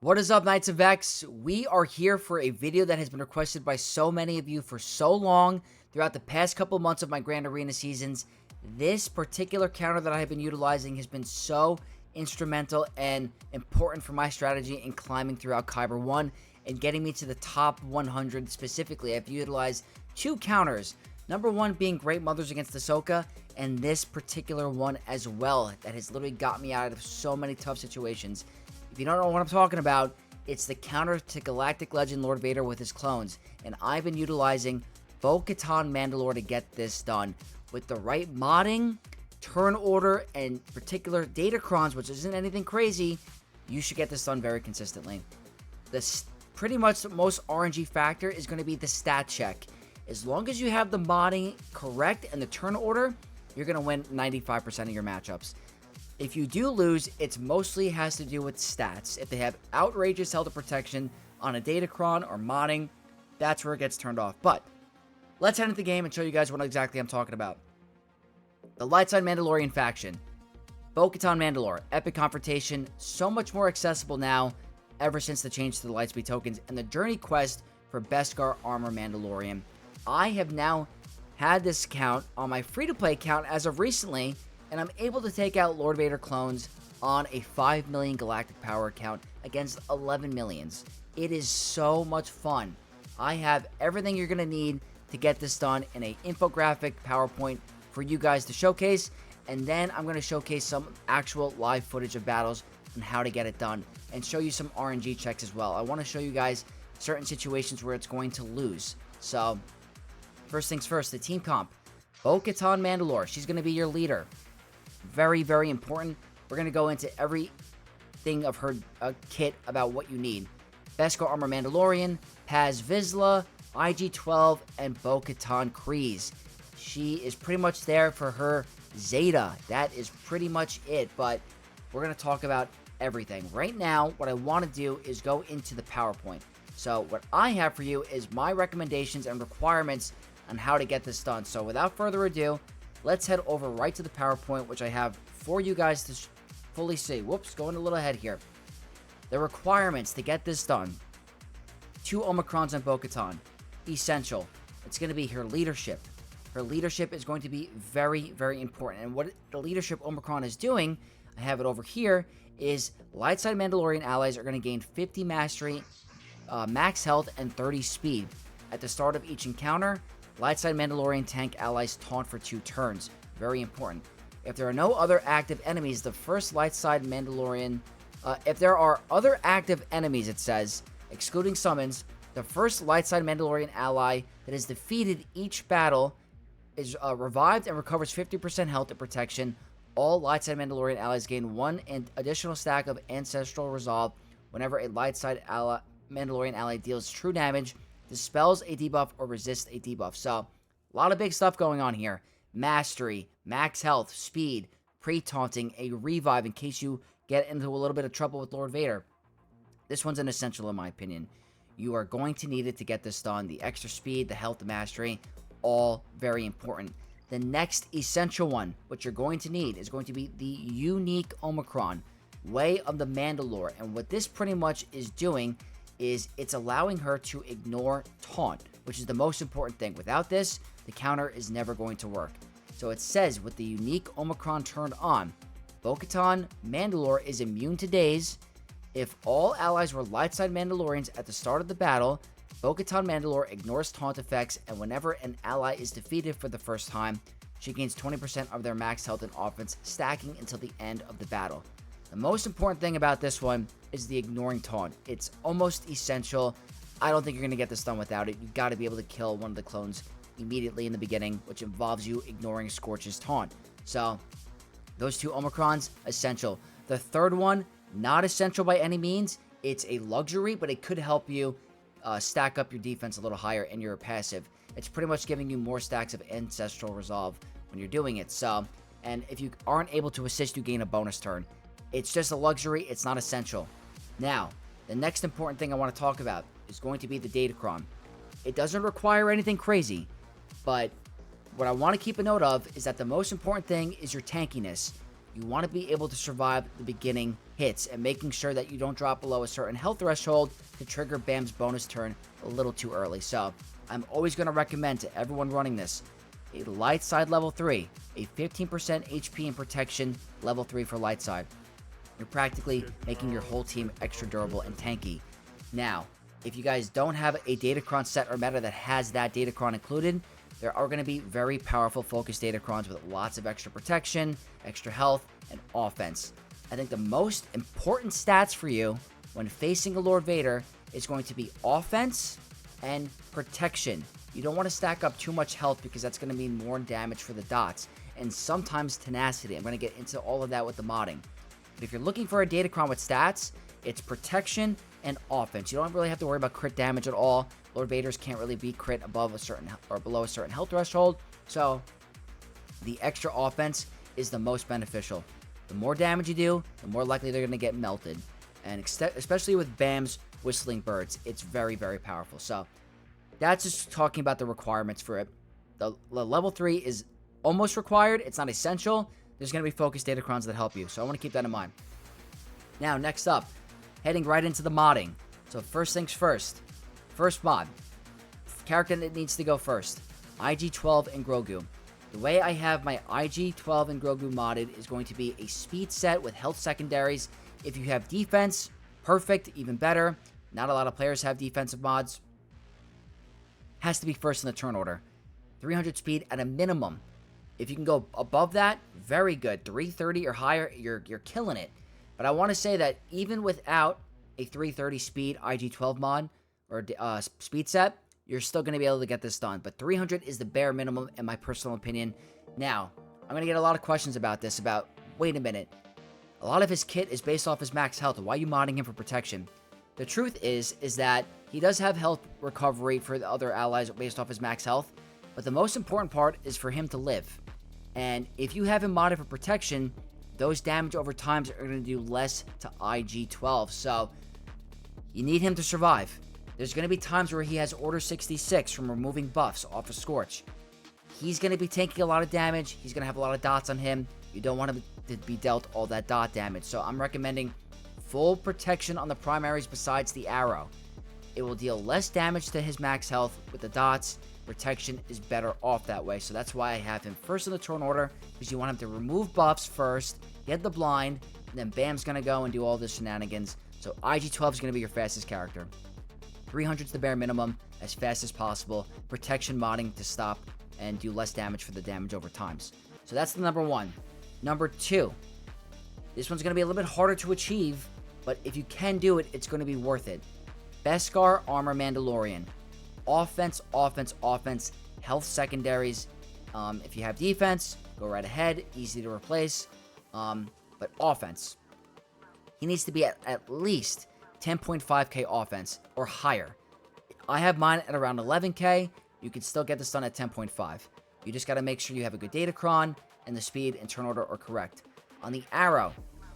What is up, Knights of X? We are here for a video that has been requested by so many of you for so long throughout the past couple months of my Grand Arena seasons. This particular counter that I have been utilizing has been so instrumental and important for my strategy in climbing throughout Kyber 1 and getting me to the top 100 specifically. I've utilized two counters. Number one being Great Mothers against Ahsoka, and this particular one as well that has literally got me out of so many tough situations. If you don't know what I'm talking about, it's the counter to Galactic Legend Lord Vader with his clones, and I've been utilizing Bo-Katan Mandalore to get this done. With the right modding, turn order, and particular datacrons, which isn't anything crazy, you should get this done very consistently. Pretty much the most RNG factor is going to be the stat check. As long as you have the modding correct and the turn order, you're going to win 95% of your matchups. If you do lose, it mostly has to do with stats. If they have outrageous health protection on a datacron or modding, that's where it gets turned off. But let's head into the game and show you guys what exactly I'm talking about. The Light Side Mandalorian faction. Bo-Katan Mandalore. Epic Confrontation. So much more accessible now ever since the change to the Lightspeed tokens and the Journey Quest for Beskar Armor Mandalorian. I have now had this account on my free-to-play account as of recently, and I'm able to take out Lord Vader clones on a 5 million galactic power account against 11 millions. It is so much fun. I have everything you're going to need to get this done in a infographic PowerPoint for you guys to showcase, and then I'm going to showcase some actual live footage of battles and how to get it done, and show you some RNG checks as well. I want to show you guys certain situations where it's going to lose. So, first things first, the team comp. Bo-Katan Mandalore, she's going to be your leader. Very, very important. We're going to go into everything of her kit about what you need. Beskar Armor Mandalorian, Paz Vizsla, IG-12, and Bo-Katan Kryze. She is pretty much there for her Zeta. That is pretty much it, but we're going to talk about everything. Right now, what I want to do is go into the PowerPoint. So what I have for you is my recommendations and requirements on how to get this done. So without further ado, let's head over right to the PowerPoint, which I have for you guys to fully see. Whoops, going a little ahead here. The requirements to get this done. 2 Omicrons on Bo-Katan. Essential. It's going to be her leadership. Her leadership is going to be very, very important. And what the leadership Omicron is doing, I have it over here, is Light Side Mandalorian allies are going to gain 50 mastery, max health, and 30 speed. At the start of each encounter, Light Side Mandalorian tank allies taunt for 2 turns. Very important. If there are no other active enemies, the first Light Side Mandalorian... if there are other active enemies, it says, excluding summons, the first Light Side Mandalorian ally that is defeated each battle is revived and recovers 50% health and protection. All Light Side Mandalorian allies gain 1 additional stack of Ancestral Resolve whenever a Light Side Mandalorian ally deals true damage, dispels a debuff, or resists a debuff. So, a lot of big stuff going on here. Mastery, max health, speed, pre-taunting, a revive in case you get into a little bit of trouble with Lord Vader. This one's an essential in my opinion. You are going to need it to get this done. The extra speed, the health, the mastery, all very important. The next essential one, what you're going to need, is going to be the unique Omicron, Way of the Mandalore. And what this pretty much is doing is it's allowing her to ignore taunt, which is the most important thing. Without this, the counter is never going to work. So it says with the unique Omicron turned on, Bo-Katan Mandalore is immune to daze. If all allies were Light Side Mandalorians at the start of the battle, Bo-Katan Mandalore ignores taunt effects, and whenever an ally is defeated for the first time, she gains 20% of their max health and offense, stacking until the end of the battle. The most important thing about this one is the ignoring taunt. It's almost essential. I don't think you're going to get this done without it. You've got to be able to kill one of the clones immediately in the beginning, which involves you ignoring Scorch's taunt. So, those 2 Omicrons, essential. The third one, not essential by any means. It's a luxury, but it could help you stack up your defense a little higher in your passive. It's pretty much giving you more stacks of Ancestral Resolve when you're doing it. So, and if you aren't able to assist, you gain a bonus turn. It's just a luxury. It's not essential. Now, the next important thing I want to talk about is going to be the datacron. It doesn't require anything crazy, but what I want to keep a note of is that the most important thing is your tankiness. you want to be able to survive the beginning hits and making sure that you don't drop below a certain health threshold to trigger Bam's bonus turn a little too early. So I'm always going to recommend to everyone running this a light side level 3, a 15% HP and protection level 3 for light side. You're practically making your whole team extra durable and tanky. Now, if you guys don't have a Datacron set or meta that has that Datacron included, there are going to be very powerful focused Datacrons with lots of extra protection, extra health, and offense. I think the most important stats for you when facing a Lord Vader is going to be offense and protection. You don't want to stack up too much health because that's going to mean more damage for the dots, and sometimes tenacity. I'm going to get into all of that with the modding. But if you're looking for a Datacron with stats, it's protection and offense. You don't really have to worry about crit damage at all. Lord Vaders can't really be crit above a certain or below a certain health threshold, so the extra offense is the most beneficial. The more damage you do, the more likely they're going to get melted, and especially with Bam's Whistling Birds, it's very, very powerful. So that's just talking about the requirements for it. The level 3 is almost required. It's not essential. There's going to be focused Datacrons that help you, so I want to keep that in mind. Now, next up, heading right into the modding. So first things first. First mod. Character that needs to go first. IG-12 and Grogu. The way I have my IG-12 and Grogu modded is going to be a speed set with health secondaries. If you have defense, perfect, even better. Not a lot of players have defensive mods. Has to be first in the turn order. 300 speed at a minimum. If you can go above that, very good. 330 or higher, you're killing it. But I want to say that even without a 330 speed IG-12 mod or speed set, you're still going to be able to get this done. But 300 is the bare minimum in my personal opinion. Now, I'm going to get a lot of questions about this, about, wait a minute, a lot of his kit is based off his max health. Why are you modding him for protection? The truth is that he does have health recovery for the other allies based off his max health, but the most important part is for him to live. And if you have him modded for protection, those damage over times are going to do less to IG-12. So you need him to survive. There's going to be times where he has Order 66 from removing buffs off of Scorch. He's going to be taking a lot of damage. He's going to have a lot of dots on him. You don't want him to be dealt all that dot damage. So I'm recommending full protection on the primaries besides the arrow. It will deal less damage to his max health with the dots. Protection is better off that way. So that's why I have him first in the turn order, because you want him to remove buffs first, get the blind, and then Bam's going to go and do all the shenanigans. So IG-12 is going to be your fastest character. 300 is the bare minimum, as fast as possible. Protection modding to stop and do less damage for the damage over times. So that's the number one. Number two. This one's going to be a little bit harder to achieve, but if you can do it, it's going to be worth it. Beskar Armor Mandalorian. Offense, offense, offense. Health secondaries. If you have defense, go right ahead. Easy to replace. But offense. He needs to be at least 10.5k offense or higher. I have mine at around 11k. You can still get this done at 10.5. You just got to make sure you have a good Datacron and the speed and turn order are correct. On the arrow,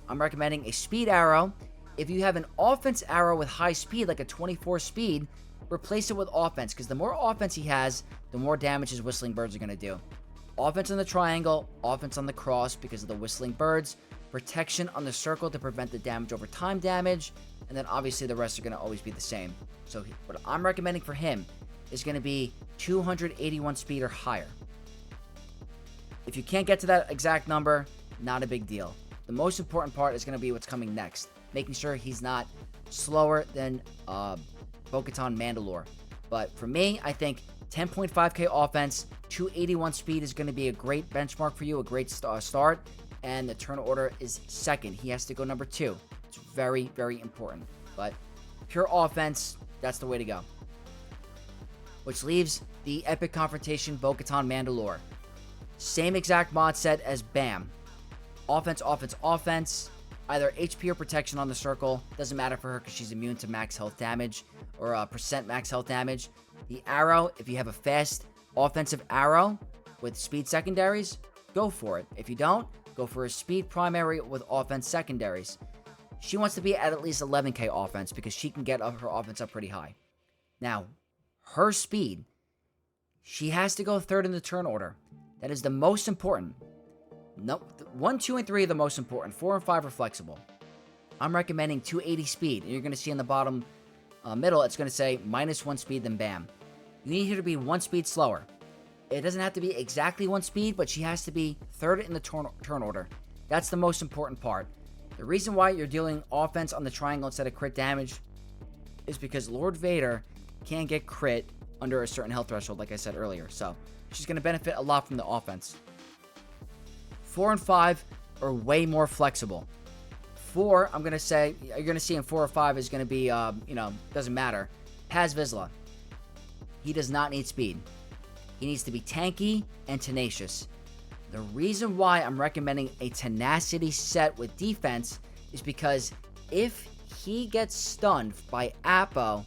I'm recommending a speed arrow. If you have an offense arrow with high speed, like a 24 speed, replace it with offense, because the more offense he has, the more damage his Whistling Birds are going to do. Offense on the triangle, offense on the cross because of the Whistling Birds, protection on the circle to prevent the damage over time damage, and then obviously the rest are going to always be the same. So what I'm recommending for him is going to be 281 speed or higher. If you can't get to that exact number, not a big deal. The most important part is going to be what's coming next, making sure he's not slower than Bo-Katan Mandalore. But for me, I think 10.5k offense, 281 speed is going to be a great benchmark for you, a great start, and the turn order is second. He has to go number 2. It's very, very important. But pure offense, that's the way to go. Which leaves the epic confrontation Bo-Katan Mandalore. Same exact mod set as Bam. Offense, offense, offense. Either HP or protection on the circle. Doesn't matter for her because she's immune to max health damage or percent max health damage. The arrow, if you have a fast offensive arrow with speed secondaries, go for it. If you don't, go for a speed primary with offense secondaries. She wants to be at least 11k offense because she can get her offense up pretty high. Now, her speed, she has to go third in the turn order. That is the most important. Nope. 1, 2, and 3 are the most important. 4 and 5 are flexible. I'm recommending 280 speed. And you're going to see in the bottom middle, it's going to say -1 speed, then bam. You need her to be 1 speed slower. It doesn't have to be exactly 1 speed, but she has to be third in the turn order. That's the most important part. The reason why you're dealing offense on the triangle instead of crit damage is because Lord Vader can't get crit under a certain health threshold, like I said earlier. So she's going to benefit a lot from the offense. 4 and 5 are way more flexible. 4, I'm going to say, you're going to see in 4 or 5 is going to be, doesn't matter. Paz Vizsla. He does not need speed. He needs to be tanky and tenacious. The reason why I'm recommending a tenacity set with defense is because if he gets stunned by Appo,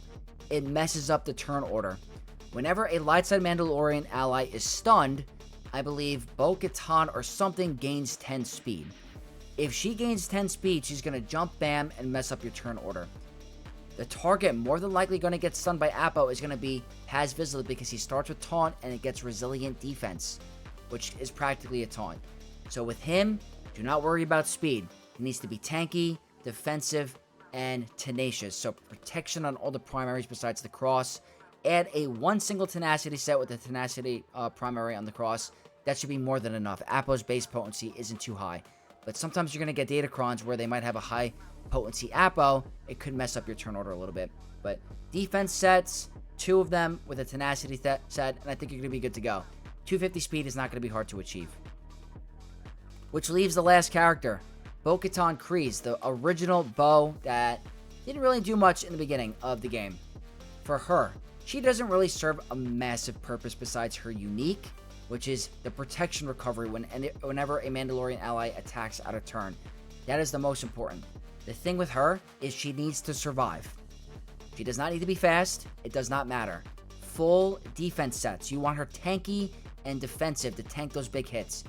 it messes up the turn order. Whenever a light side Mandalorian ally is stunned, I believe Bo-Katan or something gains 10 speed. If she gains 10 speed, she's going to jump bam and mess up your turn order. The target more than likely going to get stunned by Appo is going to be Paz Vizsla because he starts with taunt and it gets resilient defense, which is practically a taunt. So with him, do not worry about speed. He needs to be tanky, defensive, and tenacious. So protection on all the primaries besides the cross. Add a 1 single tenacity set with the tenacity primary on the cross. That should be more than enough. Appo's base potency isn't too high. But sometimes you're going to get Datacrons where they might have a high potency Appo. It could mess up your turn order a little bit. But defense sets, 2 of them with a tenacity set, and I think you're going to be good to go. 250 speed is not going to be hard to achieve. Which leaves the last character, Bo-Katan Kryze, the original Bo that didn't really do much in the beginning of the game. For her, she doesn't really serve a massive purpose besides her unique, which is the protection recovery whenever a Mandalorian ally attacks out of turn. That is the most important. The thing with her is she needs to survive. She does not need to be fast. It does not matter. Full defense sets. You want her tanky and defensive to tank those big hits.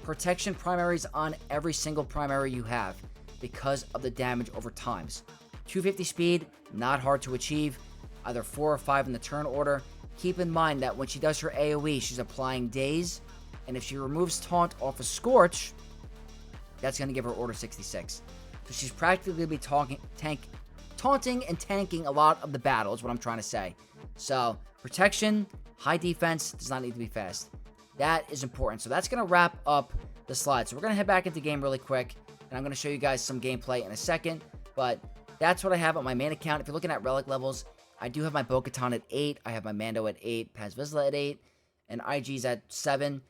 Protection primaries on every single primary you have because of the damage over times. 250 speed, not hard to achieve. Either 4 or 5 in the turn order. Keep in mind that when she does her AoE, she's applying daze, and if she removes taunt off of Scorch, that's going to give her order 66. So she's practically going to be taunting and tanking a lot of the battle is what I'm trying to say. So protection, high defense, does not need to be fast. That is important. So that's going to wrap up the slide. So we're going to head back into game really quick, and I'm going to show you guys some gameplay in a second, but that's what I have on my main account. If you're looking at relic levels, I do have my Bo-Katan at 8, I have my Mando at 8, Paz Vizsla at 8, and IG's at 7.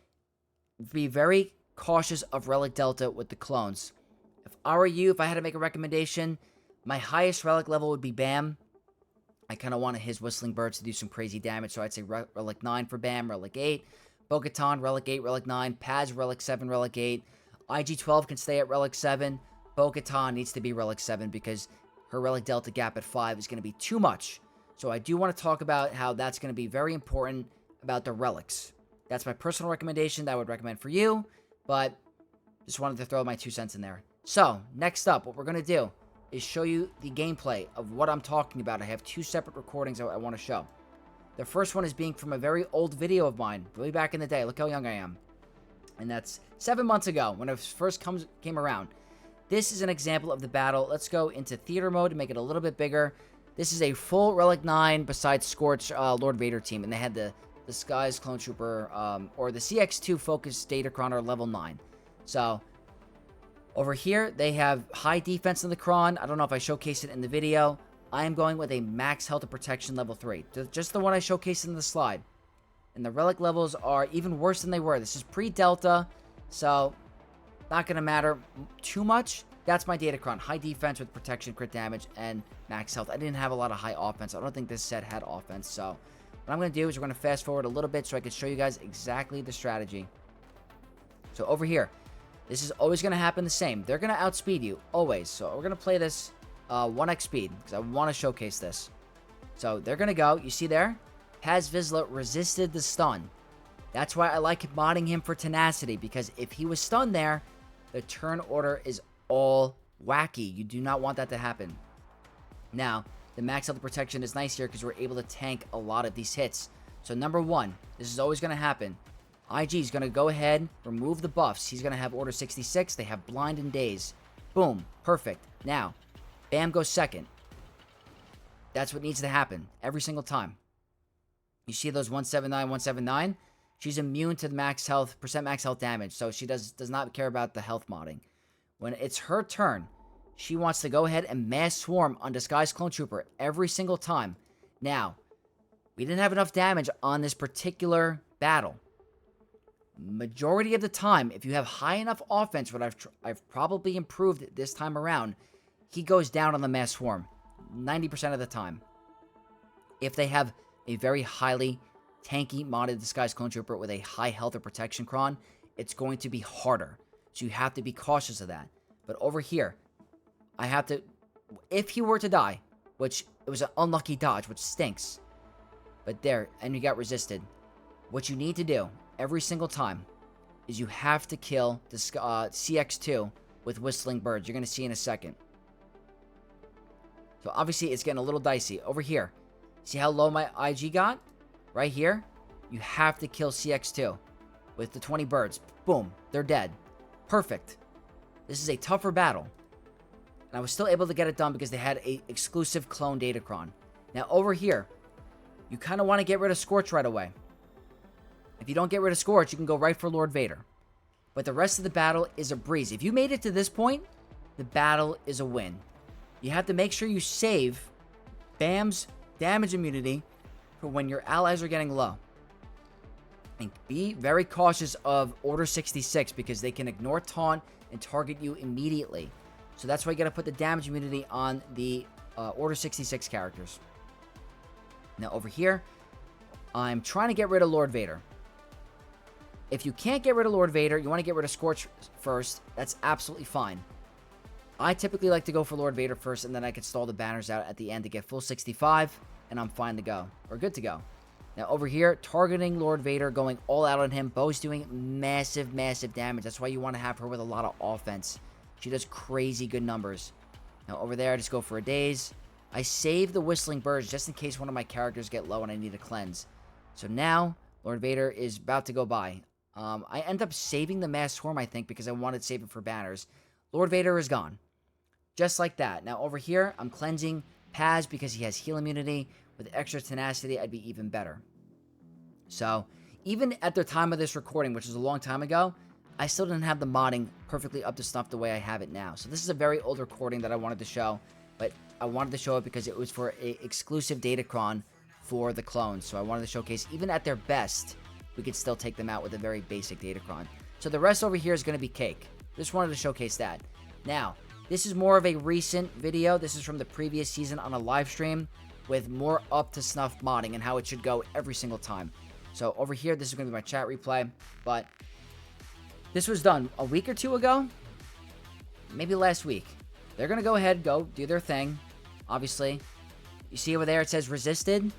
Be very cautious of Relic Delta with the clones. If I were you, if I had to make a recommendation, my highest Relic level would be Bam. I kind of wanted his Whistling Birds to do some crazy damage, so I'd say Relic 9 for Bam, Relic 8. Bo-Katan, Relic 8, Relic 9. Paz, Relic 7, Relic 8. IG-12 can stay at Relic 7. Bo-Katan needs to be Relic 7 because her Relic Delta gap at 5 is going to be too much. So I do want to talk about how that's going to be very important about the relics. That's my personal recommendation that I would recommend for you, but just wanted to throw my 2 cents in there. So, next up, what we're going to do is show you the gameplay of what I'm talking about. I have 2 separate recordings I want to show. The first one is being from a very old video of mine, way back in the day. Look how young I am. And that's 7 months ago when it first came around. This is an example of the battle. Let's go into theater mode to make it a little bit bigger. This is a full Relic 9 besides Scorch Lord Vader team, and they had the Skies Clone Trooper, or the CX2 Focus Datacron level 9. So, over here, they have high defense in the Cron. I don't know if I showcased it in the video. I am going with a max health and protection level 3. Just the one I showcased in the slide. And the Relic levels are even worse than they were. This is pre-Delta, so not going to matter too much. That's my Datacron. High defense with protection, crit damage, and max health. I didn't have a lot of high offense. I don't think this set had offense. So what I'm going to do is we're going to fast forward a little bit so I can show you guys exactly the strategy. So over here, this is always going to happen the same. They're going to outspeed you, always. So we're going to play this 1x speed because I want to showcase this. So they're going to go. You see there? Paz Vizsla resisted the stun. That's why I like modding him for tenacity, because if he was stunned there, the turn order is all wacky. You do not want that to happen. Now, the max health protection is nice here because we're able to tank a lot of these hits. So number 1, this is always going to happen. IG is going to go ahead, remove the buffs. He's going to have Order 66. They have Blind and Daze. Boom. Perfect. Now, Bam goes second. That's what needs to happen every single time. You see those 179, 179? She's immune to the max health, percent max health damage, so she does not care about the health modding. When it's her turn, she wants to go ahead and mass swarm on Disguised Clone Trooper every single time. Now, we didn't have enough damage on this particular battle. Majority of the time, if you have high enough offense, what I've probably improved this time around, he goes down on the mass swarm 90% of the time. If they have a very highly tanky modded Disguised Clone Trooper with a high health or protection cron, it's going to be harder. So you have to be cautious of that. But over here, I have to, if he were to die, which it was an unlucky dodge, which stinks. But there, and you got resisted. What you need to do every single time is you have to kill the CX2 with Whistling Birds. You're going to see in a second. So obviously it's getting a little dicey. Over here, see how low my IG got? Right here, you have to kill CX2 with the 20 birds. Boom, they're dead. Perfect. This is a tougher battle. And I was still able to get it done because they had a exclusive clone Datacron. Now over here, you kind of want to get rid of Scorch right away. If you don't get rid of Scorch, you can go right for Lord Vader. But the rest of the battle is a breeze. If you made it to this point, the battle is a win. You have to make sure you save Bam's damage immunity for when your allies are getting low. And be very cautious of Order 66 because they can ignore taunt and target you immediately. So that's why you got to put the damage immunity on the Order 66 characters. Now over here, I'm trying to get rid of Lord Vader. If you can't get rid of Lord Vader, you want to get rid of Scorch first, that's absolutely fine. I typically like to go for Lord Vader first, and then I can stall the banners out at the end to get full 65, and I'm fine to go, or good to go. Now over here, targeting Lord Vader, going all out on him. Bo's doing massive, massive damage. That's why you want to have her with a lot of offense. She does crazy good numbers. Now over there, I just go for a Daze. I save the Whistling Birds just in case one of my characters get low and I need a cleanse. So now, Lord Vader is about to go by. I end up saving the Mass Swarm, I think, because I wanted to save it for banners. Lord Vader is gone. Just like that. Now over here, I'm cleansing Paz because he has heal immunity. With extra tenacity, I'd be even better. So, even at the time of this recording, which was a long time ago, I still didn't have the modding perfectly up to snuff the way I have it now. So this is a very old recording that I wanted to show, but I wanted to show it because it was for an exclusive Datacron for the clones. So I wanted to showcase, even at their best, we could still take them out with a very basic Datacron. So the rest over here is going to be cake. Just wanted to showcase that. Now, this is more of a recent video. This is from the previous season on a live stream with more up-to-snuff modding and how it should go every single time. So over here, this is going to be my chat replay, but this was done a week or two ago, maybe last week. They're going to go ahead, go do their thing, obviously. You see over there, it says resisted.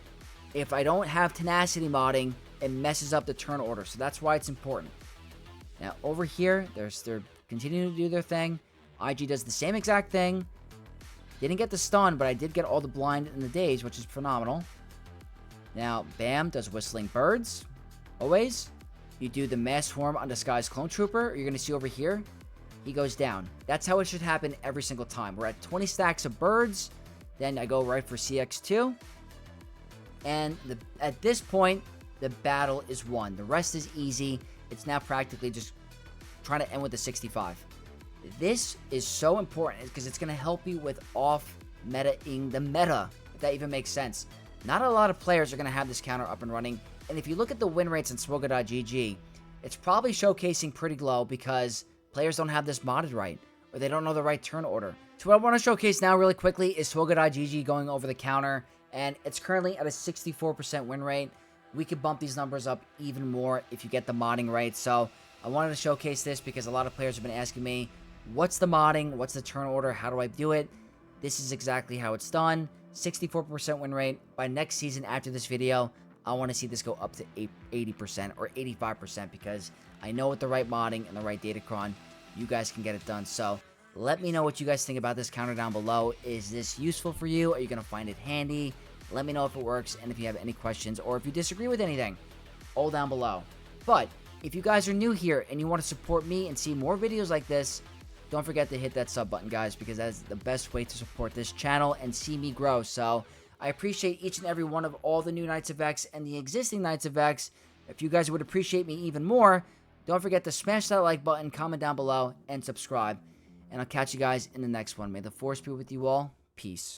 If I don't have tenacity modding, it messes up the turn order, so that's why it's important. Now, over here, they're continuing to do their thing. IG does the same exact thing. Didn't get the stun, but I did get all the blind and the daze, which is phenomenal. Now, Bam does Whistling Birds. Always. You do the Mass Swarm on Disguised Clone Trooper. You're going to see over here, he goes down. That's how it should happen every single time. We're at 20 stacks of birds. Then I go right for CX2. And at this point, the battle is won. The rest is easy. It's now practically just trying to end with a 65. This is so important because it's going to help you with off-meta-ing the meta, if that even makes sense. Not a lot of players are going to have this counter up and running. And if you look at the win rates in SWGOH, it's probably showcasing pretty low because players don't have this modded right, or they don't know the right turn order. So what I want to showcase now really quickly is SWGOH going over the counter, and it's currently at a 64% win rate. We could bump these numbers up even more if you get the modding right. So I wanted to showcase this because a lot of players have been asking me, what's the modding? What's the turn order? How do I do it? This is exactly how it's done. 64% win rate. By next season after this video, I want to see this go up to 80% or 85% because I know with the right modding and the right Datacron, you guys can get it done. So let me know what you guys think about this counter down below. Is this useful for you? Are you going to find it handy? Let me know if it works and if you have any questions or if you disagree with anything, all down below. But If you guys are new here and you want to support me and see more videos like this, don't forget to hit that sub button, guys, because that is the best way to support this channel and see me grow. So I appreciate each and every one of all the new Knights of X and the existing Knights of X. If you guys would appreciate me even more, don't forget to smash that like button, comment down below, and subscribe. And I'll catch you guys in the next one. May the Force be with you all. Peace.